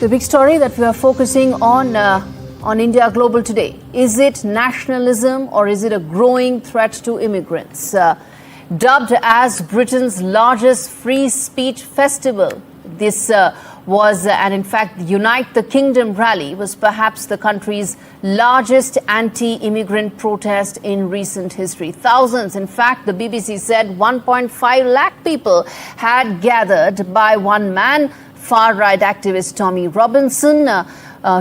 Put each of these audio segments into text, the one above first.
The big story that we are focusing on India Global today. Is it nationalism or is it a growing threat to immigrants? Dubbed as Britain's largest free speech festival, this and in fact, the Unite the Kingdom rally was perhaps the country's largest anti-immigrant protest in recent history. Thousands, in fact, the BBC said 1.5 lakh people had gathered by one man, far-right activist Tommy Robinson,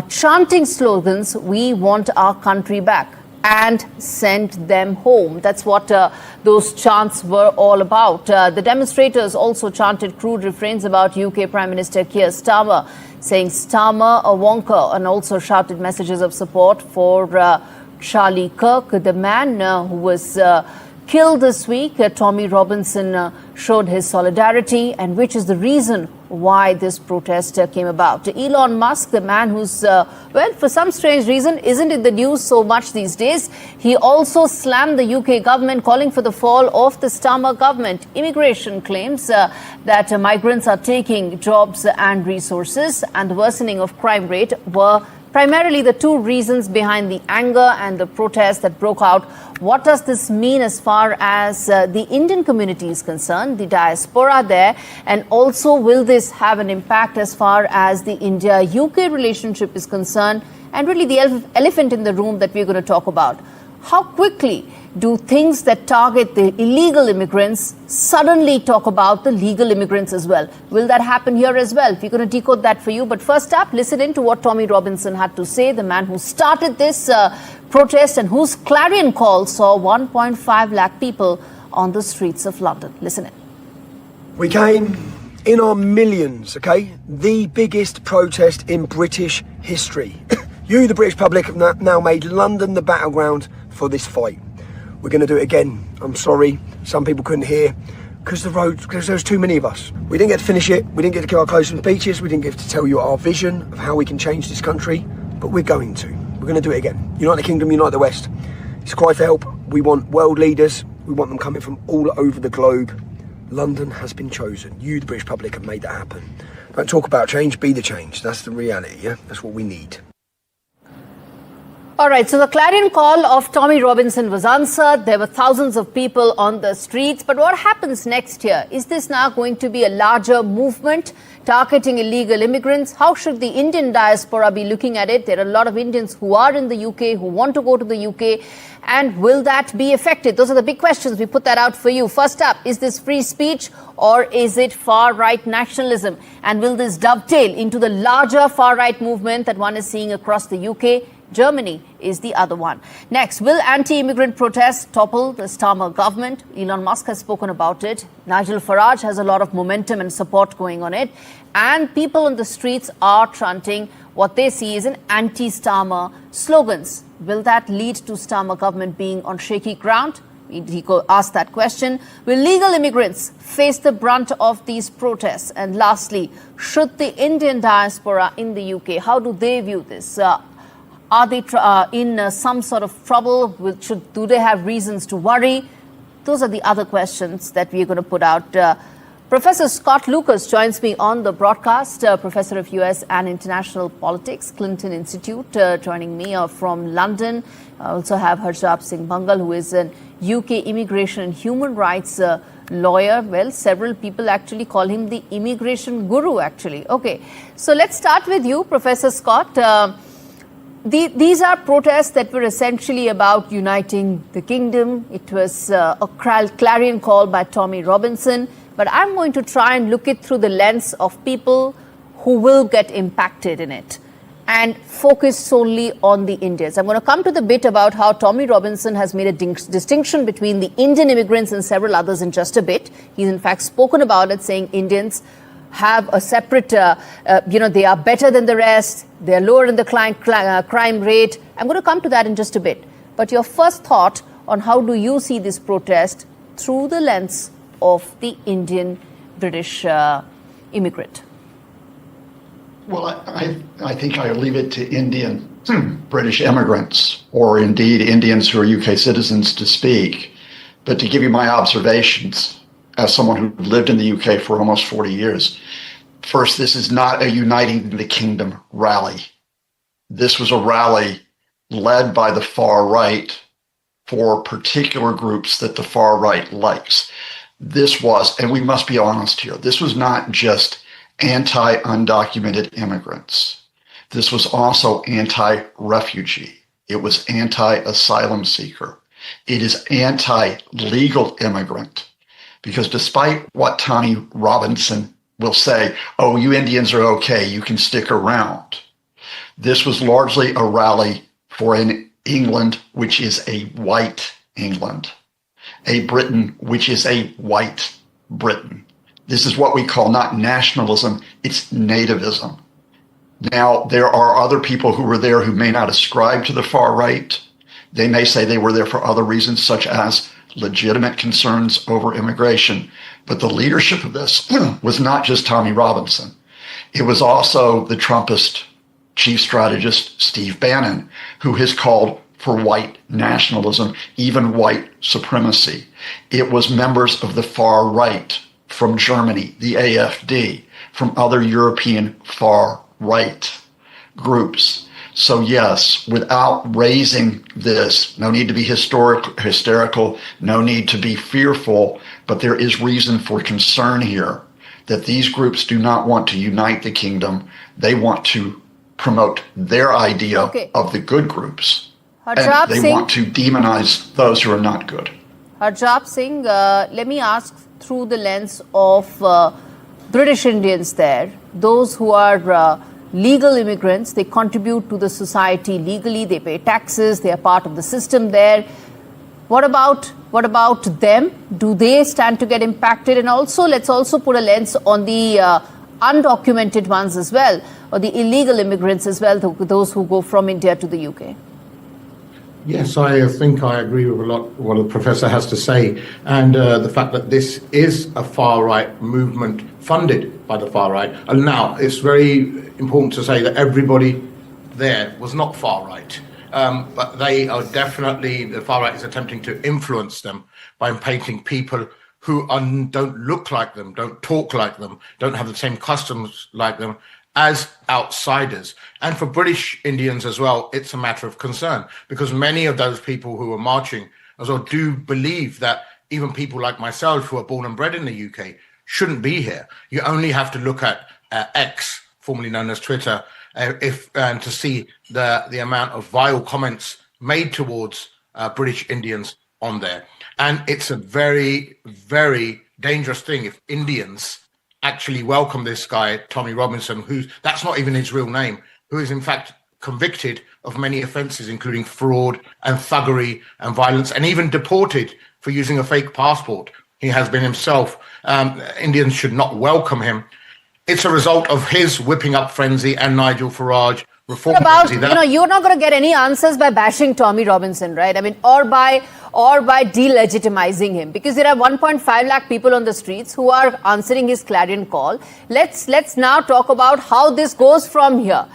chanting slogans, "We want our country back," and sent them home. That's what those chants were all about. The demonstrators also chanted crude refrains about UK Prime Minister Keir Starmer, saying Starmer a wonker, and also shouted messages of support for Charlie Kirk, the man who was killed this week. Tommy Robinson showed his solidarity, and which is the reason why this protest came about. Elon Musk, the man who's, for some strange reason, isn't in the news so much these days. He also slammed the UK government, calling for the fall of the Starmer government. Immigration claims that migrants are taking jobs and resources, and the worsening of crime rate were primarily the two reasons behind the anger and the protest that broke out. What does this mean as far as the Indian community is concerned, the diaspora there? And also, will this have an impact as far as the India-UK relationship is concerned? And really the elephant in the room that we're going to talk about. How quickly do things that target the illegal immigrants suddenly talk about the legal immigrants as well? Will that happen here as well? We're going to decode that for you. But first up, listen in to what Tommy Robinson had to say, the man who started this protest and whose clarion call saw 1.5 lakh people on the streets of London. Listen in. We came in our millions, okay? The biggest protest in British history. You, the British public, have now made London the battleground for this fight. We're going to do it again. I'm sorry, some people couldn't hear because there was too many of us. We didn't get to finish it. We didn't get to give our closing speeches. We didn't get to tell you our vision of how we can change this country, but we're going to. We're going to do it again. Unite the Kingdom, unite the West. It's a cry for help. We want world leaders. We want them coming from all over the globe. London has been chosen. You, the British public, have made that happen. Don't talk about change, be the change. That's the reality, yeah? That's what we need. All right, so the clarion call of Tommy Robinson was answered. There were thousands of people on the streets. But what happens next here? Is this now going to be a larger movement targeting illegal immigrants? How should the Indian diaspora be looking at it? There are a lot of Indians who are in the UK, who want to go to the UK. And will that be affected? Those are the big questions. We put that out for you. First up, is this free speech or is it far-right nationalism? And will this dovetail into the larger far-right movement that one is seeing across the UK? Germany is the other one. Next, will anti-immigrant protests topple the Starmer government? Elon Musk has spoken about it. Nigel Farage has a lot of momentum and support going on it. And people on the streets are chanting what they see as an anti-Starmer slogans. Will that lead to Starmer government being on shaky ground? He asked that question. Will legal immigrants face the brunt of these protests? And lastly, should the Indian diaspora in the UK, how do they view this? Are they in some sort of trouble? Do they have reasons to worry? Those are the other questions that we're going to put out. Professor Scott Lucas joins me on the broadcast, Professor of US and International Politics, Clinton Institute, joining me from London. I also have Harjap Singh Bangal, who is an UK immigration and human rights lawyer. Well, several people actually call him the immigration guru, actually. Okay, so let's start with you, Professor Scott. These are protests that were essentially about uniting the kingdom. It was a clarion call by Tommy Robinson. But I'm going to try and look it through the lens of people who will get impacted in it and focus solely on the Indians. I'm going to come to the bit about how Tommy Robinson has made a distinction between the Indian immigrants and several others in just a bit. He's in fact spoken about it, saying Indians have a separate, they are better than the rest. They're lower in the crime rate. I'm going to come to that in just a bit. But your first thought on how do you see this protest through the lens of the Indian British immigrant? Well, I think I leave it to Indian British immigrants, or indeed Indians who are UK citizens, to speak. But to give you my observations as someone who lived in the UK for almost 40 years, First, this is not a uniting the kingdom rally. This was a rally led by the far right for particular groups that the far right likes. This was, and we must be honest here, this was not just anti-undocumented immigrants. This was also anti-refugee. It was anti-asylum seeker. It is anti-legal immigrant. Because despite what Tommy Robinson will say, oh, you Indians are okay, you can stick around. This was largely a rally for an England which is a white England, a Britain which is a white Britain. This is what we call not nationalism, it's nativism. Now, there are other people who were there who may not ascribe to the far right. They may say they were there for other reasons, such as legitimate concerns over immigration. But the leadership of this was not just Tommy Robinson. It was also the Trumpist chief strategist, Steve Bannon, who has called for white nationalism, even white supremacy. It was members of the far right from Germany, the AfD, from other European far right groups. So yes, without raising this, no need to be hysterical, no need to be fearful, but there is reason for concern here that these groups do not want to unite the kingdom. They want to promote their idea of the good groups. And they want to demonize those who are not good. Harjap Singh, let me ask through the lens of British Indians there, those who are legal immigrants, they contribute to the society legally, they pay taxes, they are part of the system there. What about them? Do they stand to get impacted? And also, let's also put a lens on the undocumented ones as well, or the illegal immigrants as well, those who go from India to the UK. Yes, I think I agree with a lot of what the professor has to say. And the fact that this is a far-right movement funded by the far-right. And now, it's very important to say that everybody there was not far-right. But they are definitely, the far-right is attempting to influence them by painting people who don't look like them, don't talk like them, don't have the same customs like them, as outsiders. And for British Indians as well, it's a matter of concern, because many of those people who are marching as well do believe that even people like myself who are born and bred in the UK shouldn't be here. You only have to look at X, formerly known as Twitter, to see the amount of vile comments made towards British Indians on there. And it's a very, very dangerous thing if Indians actually welcome this guy, Tommy Robinson, that's not even his real name, who is in fact convicted of many offences, including fraud and thuggery and violence, and even deported for using a fake passport. He has been himself. Indians should not welcome him. It's a result of his whipping up frenzy and Nigel Farage reform frenzy. You're not going to get any answers by bashing Tommy Robinson, right? I mean, or by delegitimizing him, because there are 1.5 lakh people on the streets who are answering his clarion call. Let's now talk about how this goes from here.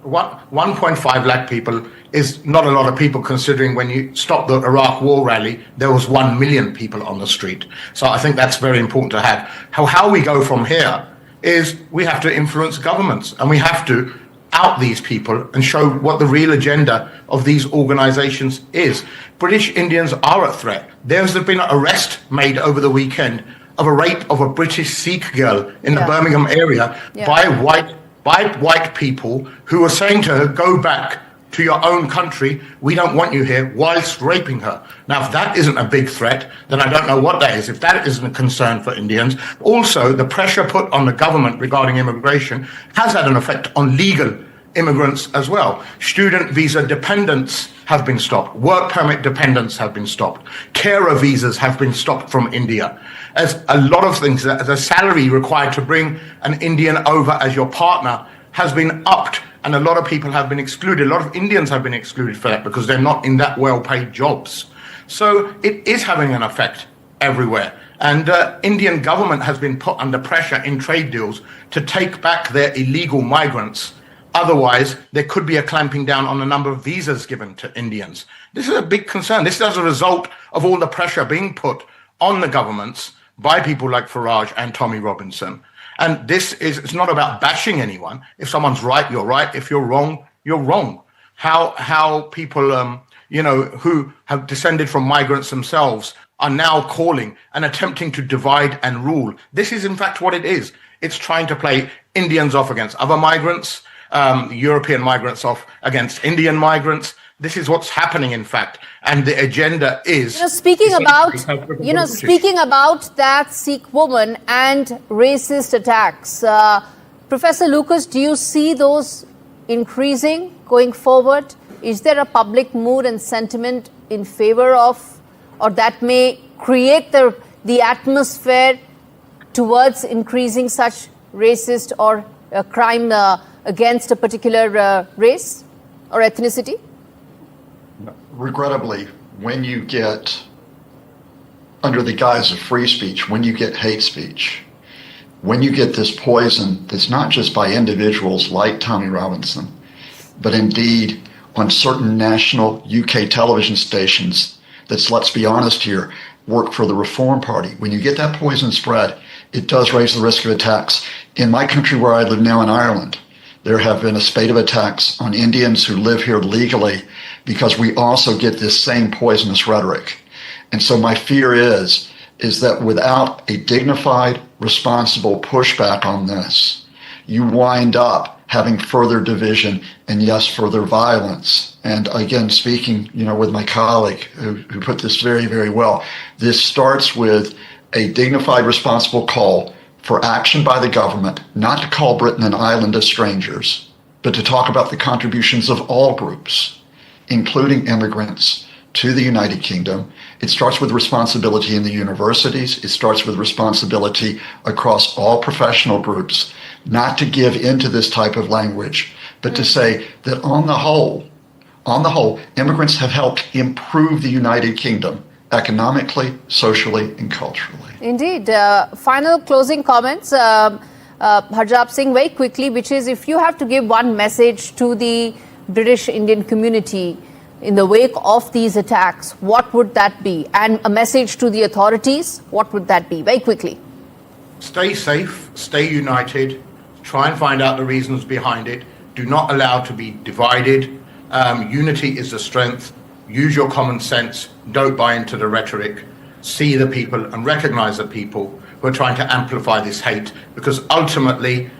1.5 lakh people is not a lot of people, considering when you stop the Iraq war rally, there was 1 million people on the street. So I think that's very important to have. How we go from here is we have to influence governments, and we have to out these people and show what the real agenda of these organizations is. British Indians are a threat. There's been an arrest made over the weekend of a rape of a British Sikh girl in the Birmingham area by white people who are saying to her, go back to your own country, we don't want you here, whilst raping her. Now, if that isn't a big threat, then I don't know what that is, if that isn't a concern for Indians. Also, the pressure put on the government regarding immigration has had an effect on legal immigrants as well. Student visa dependents have been stopped. Work permit dependents have been stopped. Carer visas have been stopped from India. As a lot of things, the salary required to bring an Indian over as your partner has been upped, and a lot of people have been excluded. A lot of Indians have been excluded for that because they're not in that well-paid jobs. So it is having an effect everywhere. And Indian government has been put under pressure in trade deals to take back their illegal migrants. Otherwise, there could be a clamping down on the number of visas given to Indians. This is a big concern. This is as a result of all the pressure being put on the governments by people like Farage and Tommy Robinson. And it's not about bashing anyone. If someone's right, you're right. If you're wrong, you're wrong. How people, who have descended from migrants themselves are now calling and attempting to divide and rule. This is, in fact, what it is. It's trying to play Indians off against other migrants, European migrants off against Indian migrants. This is what's happening, in fact, and the agenda is. Speaking about that Sikh woman and racist attacks, Professor Lucas, do you see those increasing going forward? Is there a public mood and sentiment in favor of, or that may create the atmosphere towards increasing such racist or crime against a particular race or ethnicity? Regrettably, when you get, under the guise of free speech, when you get hate speech, when you get this poison that's not just by individuals like Tommy Robinson, but indeed on certain national UK television stations that's, let's be honest here, work for the Reform Party. When you get that poison spread, it does raise the risk of attacks. In my country where I live now, in Ireland, there have been a spate of attacks on Indians who live here legally because we also get this same poisonous rhetoric. And so my fear is that without a dignified, responsible pushback on this, you wind up having further division and, yes, further violence. And again, speaking, with my colleague who put this very, very well, this starts with a dignified, responsible call for action by the government, not to call Britain an island of strangers, but to talk about the contributions of all groups, including immigrants, to the United Kingdom. It starts with responsibility in the universities. It starts with responsibility across all professional groups, not to give into this type of language, but to say that on the whole, immigrants have helped improve the United Kingdom economically, socially, and culturally. Indeed. Final closing comments, Harjap Singh, very quickly, which is, if you have to give one message to the British Indian community in the wake of these attacks, what would that be? And a message to the authorities, what would that be? Very quickly. Stay safe, stay united, try and find out the reasons behind it. Do not allow to be divided. Unity is the strength. Use your common sense. Don't buy into the rhetoric. See the people and recognize the people who are trying to amplify this hate, because ultimately,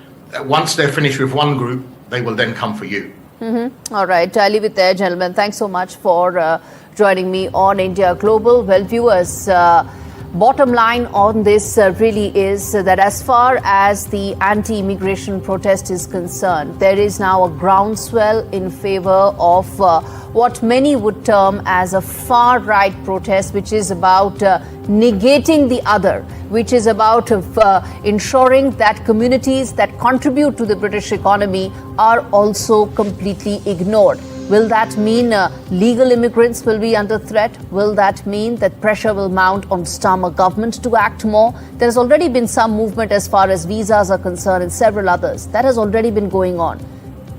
once they're finished with one group, they will then come for you. All right, I'll leave it there, gentlemen. Thanks so much for joining me on India Global. Well, viewers, bottom line on this really is that as far as the anti-immigration protest is concerned, there is now a groundswell in favor of what many would term as a far-right protest, which is about negating the other, which is about ensuring that communities that contribute to the British economy are also completely ignored. Will that mean legal immigrants will be under threat? Will that mean that pressure will mount on Starmer government to act more? There's already been some movement as far as visas are concerned and several others. That has already been going on.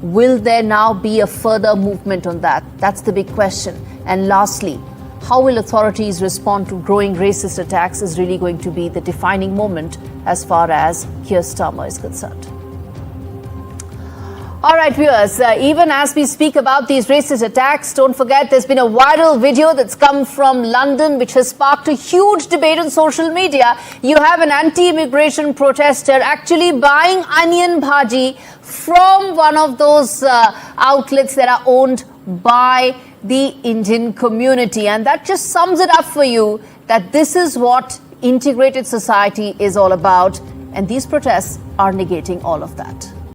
Will there now be a further movement on that? That's the big question. And lastly, how will authorities respond to growing racist attacks is really going to be the defining moment as far as Keir Starmer is concerned. All right, viewers, even as we speak about these racist attacks, don't forget there's been a viral video that's come from London which has sparked a huge debate on social media. You have an anti-immigration protester actually buying onion bhaji from one of those outlets that are owned by the Indian community. And that just sums it up for you that this is what integrated society is all about. And these protests are negating all of that.